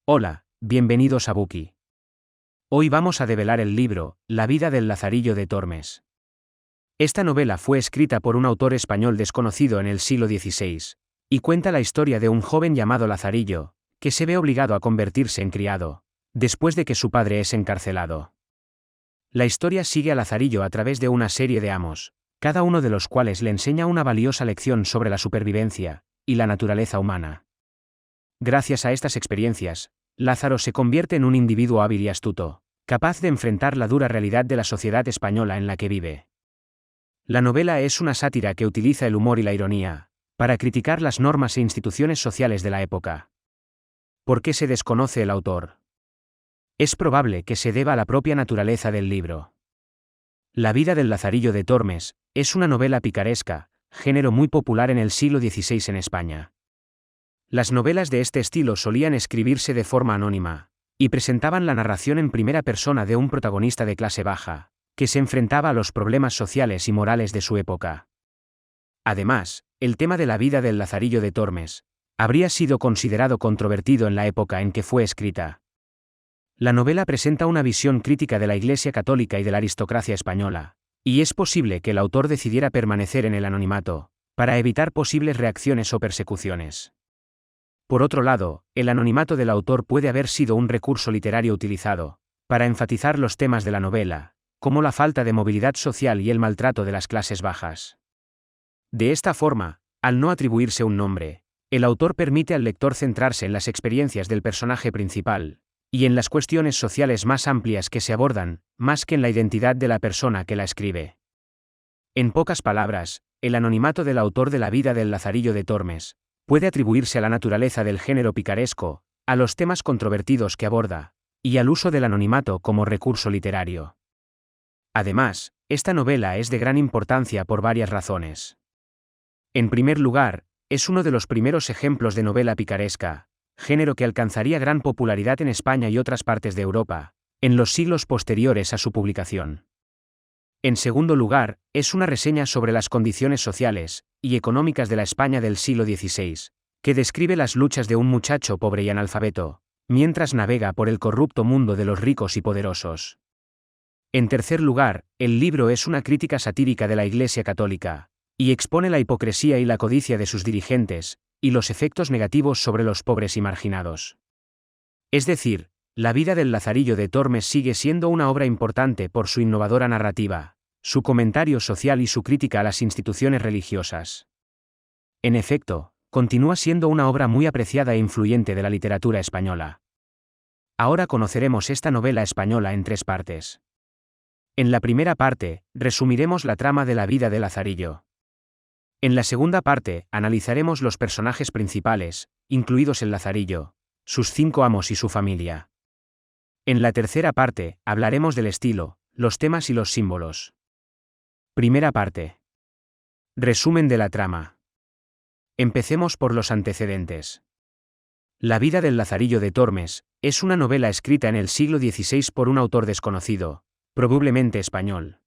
Hola, bienvenidos a Buki. Hoy vamos a develar el libro, La vida del Lazarillo de Tormes. Esta novela fue escrita por un autor español desconocido en el siglo XVI, y cuenta la historia de un joven llamado Lazarillo, que se ve obligado a convertirse en criado, después de que su padre es encarcelado. La historia sigue a Lazarillo a través de una serie de amos, cada uno de los cuales le enseña una valiosa lección sobre la supervivencia y la naturaleza humana. Gracias a estas experiencias, Lázaro se convierte en un individuo hábil y astuto, capaz de enfrentar la dura realidad de la sociedad española en la que vive. La novela es una sátira que utiliza el humor y la ironía, para criticar las normas e instituciones sociales de la época. ¿Por qué se desconoce el autor? Es probable que se deba a la propia naturaleza del libro. La vida del Lazarillo de Tormes es una novela picaresca, género muy popular en el siglo XVI en España. Las novelas de este estilo solían escribirse de forma anónima, y presentaban la narración en primera persona de un protagonista de clase baja, que se enfrentaba a los problemas sociales y morales de su época. Además, el tema de la vida del Lazarillo de Tormes habría sido considerado controvertido en la época en que fue escrita. La novela presenta una visión crítica de la Iglesia católica y de la aristocracia española, y es posible que el autor decidiera permanecer en el anonimato, para evitar posibles reacciones o persecuciones. Por otro lado, el anonimato del autor puede haber sido un recurso literario utilizado para enfatizar los temas de la novela, como la falta de movilidad social y el maltrato de las clases bajas. De esta forma, al no atribuirse un nombre, el autor permite al lector centrarse en las experiencias del personaje principal, y en las cuestiones sociales más amplias que se abordan, más que en la identidad de la persona que la escribe. En pocas palabras, el anonimato del autor de la vida del Lazarillo de Tormes puede atribuirse a la naturaleza del género picaresco, a los temas controvertidos que aborda, y al uso del anonimato como recurso literario. Además, esta novela es de gran importancia por varias razones. En primer lugar, es uno de los primeros ejemplos de novela picaresca, género que alcanzaría gran popularidad en España y otras partes de Europa, en los siglos posteriores a su publicación. En segundo lugar, es una reseña sobre las condiciones sociales y económicas de la España del siglo XVI, que describe las luchas de un muchacho pobre y analfabeto, mientras navega por el corrupto mundo de los ricos y poderosos. En tercer lugar, el libro es una crítica satírica de la Iglesia católica, y expone la hipocresía y la codicia de sus dirigentes, y los efectos negativos sobre los pobres y marginados. Es decir, la vida del Lazarillo de Tormes sigue siendo una obra importante por su innovadora narrativa, su comentario social y su crítica a las instituciones religiosas. En efecto, continúa siendo una obra muy apreciada e influyente de la literatura española. Ahora conoceremos esta novela española en 3 partes. En la primera parte, resumiremos la trama de la vida de Lazarillo. En la segunda parte, analizaremos los personajes principales, incluidos el Lazarillo, sus 5 amos y su familia. En la tercera parte, hablaremos del estilo, los temas y los símbolos. Primera parte. Resumen de la trama. Empecemos por los antecedentes. La vida del Lazarillo de Tormes es una novela escrita en el siglo XVI por un autor desconocido, probablemente español.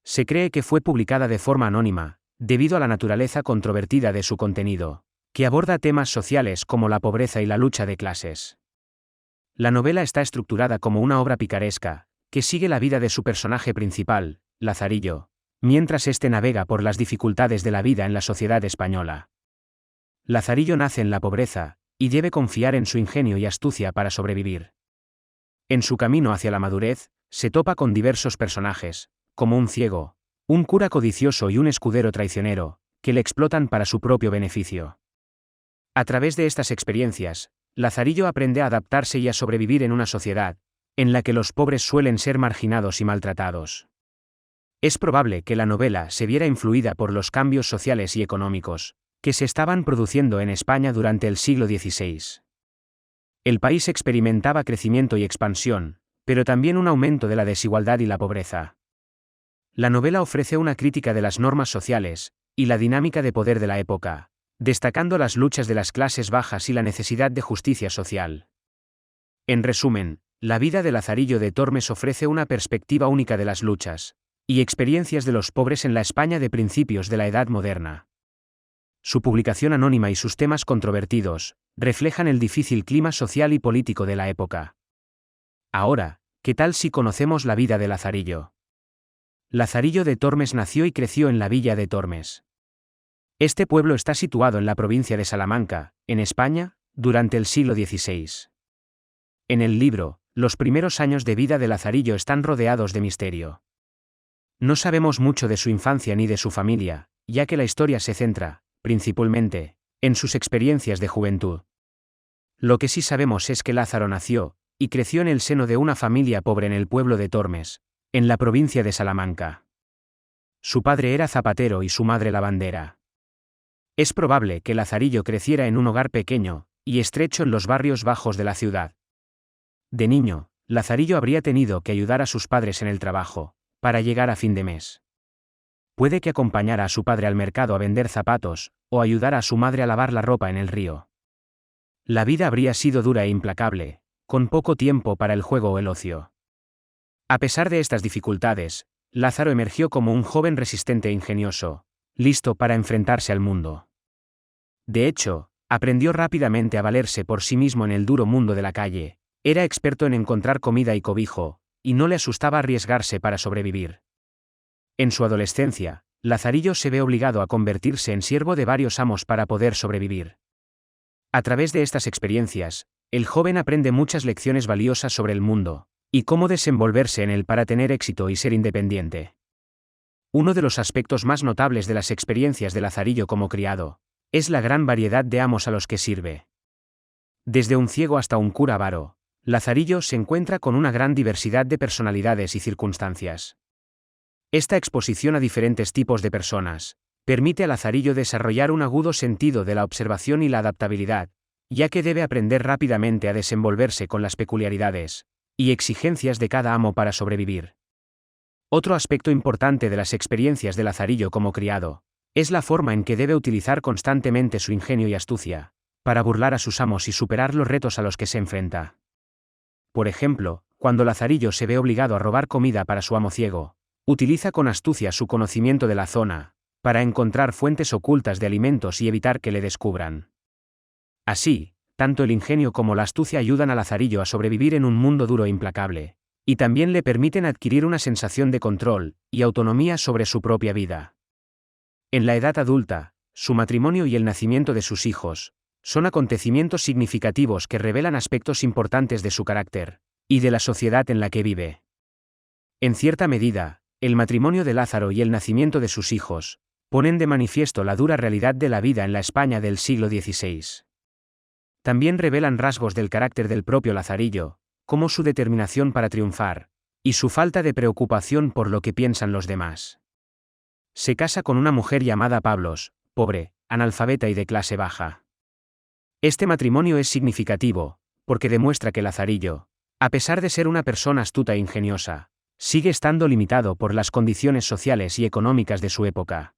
Se cree que fue publicada de forma anónima, debido a la naturaleza controvertida de su contenido, que aborda temas sociales como la pobreza y la lucha de clases. La novela está estructurada como una obra picaresca, que sigue la vida de su personaje principal, Lazarillo, mientras éste navega por las dificultades de la vida en la sociedad española. Lazarillo nace en la pobreza, y debe confiar en su ingenio y astucia para sobrevivir. En su camino hacia la madurez, se topa con diversos personajes, como un ciego, un cura codicioso y un escudero traicionero, que le explotan para su propio beneficio. A través de estas experiencias, Lazarillo aprende a adaptarse y a sobrevivir en una sociedad en la que los pobres suelen ser marginados y maltratados. Es probable que la novela se viera influida por los cambios sociales y económicos que se estaban produciendo en España durante el siglo XVI. El país experimentaba crecimiento y expansión, pero también un aumento de la desigualdad y la pobreza. La novela ofrece una crítica de las normas sociales y la dinámica de poder de la época, destacando las luchas de las clases bajas y la necesidad de justicia social. En resumen, la vida de Lazarillo de Tormes ofrece una perspectiva única de las luchas y experiencias de los pobres en la España de principios de la Edad Moderna. Su publicación anónima y sus temas controvertidos reflejan el difícil clima social y político de la época. Ahora, ¿qué tal si conocemos la vida de Lazarillo? Lazarillo de Tormes nació y creció en la villa de Tormes. Este pueblo está situado en la provincia de Salamanca, en España, durante el siglo XVI. En el libro, los primeros años de vida de Lazarillo están rodeados de misterio. No sabemos mucho de su infancia ni de su familia, ya que la historia se centra, principalmente, en sus experiencias de juventud. Lo que sí sabemos es que Lázaro nació y creció en el seno de una familia pobre en el pueblo de Tormes, en la provincia de Salamanca. Su padre era zapatero y su madre lavandera. Es probable que Lazarillo creciera en un hogar pequeño y estrecho en los barrios bajos de la ciudad. De niño, Lazarillo habría tenido que ayudar a sus padres en el trabajo, para llegar a fin de mes. Puede que acompañara a su padre al mercado a vender zapatos, o ayudara a su madre a lavar la ropa en el río. La vida habría sido dura e implacable, con poco tiempo para el juego o el ocio. A pesar de estas dificultades, Lázaro emergió como un joven resistente e ingenioso, listo para enfrentarse al mundo. De hecho, aprendió rápidamente a valerse por sí mismo en el duro mundo de la calle, era experto en encontrar comida y cobijo, y no le asustaba arriesgarse para sobrevivir. En su adolescencia, Lazarillo se ve obligado a convertirse en siervo de varios amos para poder sobrevivir. A través de estas experiencias, el joven aprende muchas lecciones valiosas sobre el mundo, y cómo desenvolverse en él para tener éxito y ser independiente. Uno de los aspectos más notables de las experiencias de Lazarillo como criado, es la gran variedad de amos a los que sirve. Desde un ciego hasta un cura avaro, Lazarillo se encuentra con una gran diversidad de personalidades y circunstancias. Esta exposición a diferentes tipos de personas, permite a Lazarillo desarrollar un agudo sentido de la observación y la adaptabilidad, ya que debe aprender rápidamente a desenvolverse con las peculiaridades y exigencias de cada amo para sobrevivir. Otro aspecto importante de las experiencias de Lazarillo como criado, es la forma en que debe utilizar constantemente su ingenio y astucia, para burlar a sus amos y superar los retos a los que se enfrenta. Por ejemplo, cuando Lazarillo se ve obligado a robar comida para su amo ciego, utiliza con astucia su conocimiento de la zona, para encontrar fuentes ocultas de alimentos y evitar que le descubran. Así, tanto el ingenio como la astucia ayudan a Lazarillo a sobrevivir en un mundo duro e implacable, y también le permiten adquirir una sensación de control y autonomía sobre su propia vida. En la edad adulta, su matrimonio y el nacimiento de sus hijos, son acontecimientos significativos que revelan aspectos importantes de su carácter, y de la sociedad en la que vive. En cierta medida, el matrimonio de Lázaro y el nacimiento de sus hijos, ponen de manifiesto la dura realidad de la vida en la España del siglo XVI. También revelan rasgos del carácter del propio Lazarillo, como su determinación para triunfar, y su falta de preocupación por lo que piensan los demás. Se casa con una mujer llamada Pablos, pobre, analfabeta y de clase baja. Este matrimonio es significativo, porque demuestra que Lazarillo, a pesar de ser una persona astuta e ingeniosa, sigue estando limitado por las condiciones sociales y económicas de su época.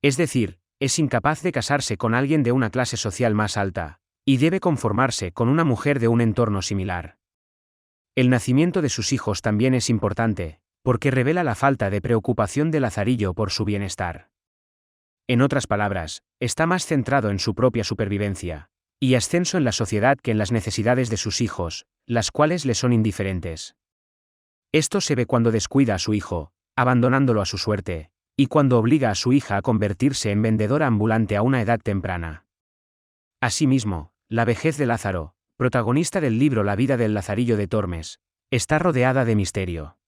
Es decir, es incapaz de casarse con alguien de una clase social más alta, y debe conformarse con una mujer de un entorno similar. El nacimiento de sus hijos también es importante, porque revela la falta de preocupación de Lazarillo por su bienestar. En otras palabras, está más centrado en su propia supervivencia y ascenso en la sociedad que en las necesidades de sus hijos, las cuales le son indiferentes. Esto se ve cuando descuida a su hijo, abandonándolo a su suerte, y cuando obliga a su hija a convertirse en vendedora ambulante a una edad temprana. Asimismo, la vejez de Lázaro, protagonista del libro La vida del Lazarillo de Tormes, está rodeada de misterio.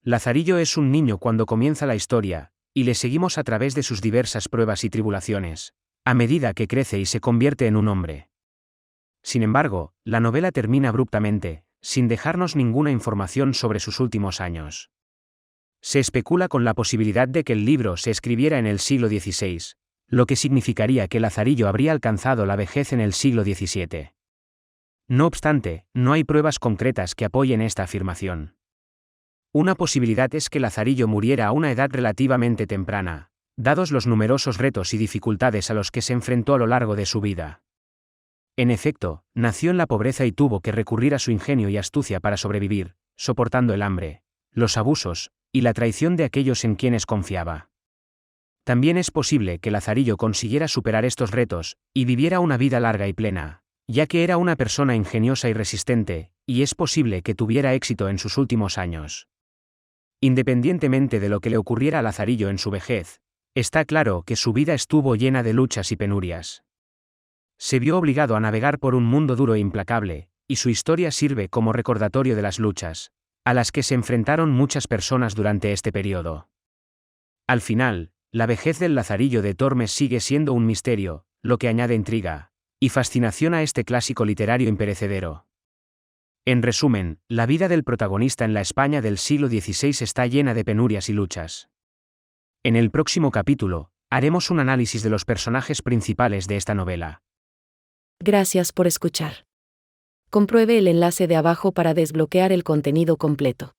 Lazarillo es un niño cuando comienza la historia, y le seguimos a través de sus diversas pruebas y tribulaciones, a medida que crece y se convierte en un hombre. Sin embargo, la novela termina abruptamente, sin dejarnos ninguna información sobre sus últimos años. Se especula con la posibilidad de que el libro se escribiera en el siglo XVI, lo que significaría que Lazarillo habría alcanzado la vejez en el siglo XVII. No obstante, no hay pruebas concretas que apoyen esta afirmación. Una posibilidad es que Lazarillo muriera a una edad relativamente temprana, dados los numerosos retos y dificultades a los que se enfrentó a lo largo de su vida. En efecto, nació en la pobreza y tuvo que recurrir a su ingenio y astucia para sobrevivir, soportando el hambre, los abusos, y la traición de aquellos en quienes confiaba. También es posible que Lazarillo consiguiera superar estos retos, y viviera una vida larga y plena, ya que era una persona ingeniosa y resistente, y es posible que tuviera éxito en sus últimos años. Independientemente de lo que le ocurriera a Lazarillo en su vejez, está claro que su vida estuvo llena de luchas y penurias. Se vio obligado a navegar por un mundo duro e implacable, y su historia sirve como recordatorio de las luchas, a las que se enfrentaron muchas personas durante este periodo. Al final, la vejez del Lazarillo de Tormes sigue siendo un misterio, lo que añade intriga y fascinación a este clásico literario imperecedero. En resumen, la vida del protagonista en la España del siglo XVI está llena de penurias y luchas. En el próximo capítulo, haremos un análisis de los personajes principales de esta novela. Gracias por escuchar. Compruebe el enlace de abajo para desbloquear el contenido completo.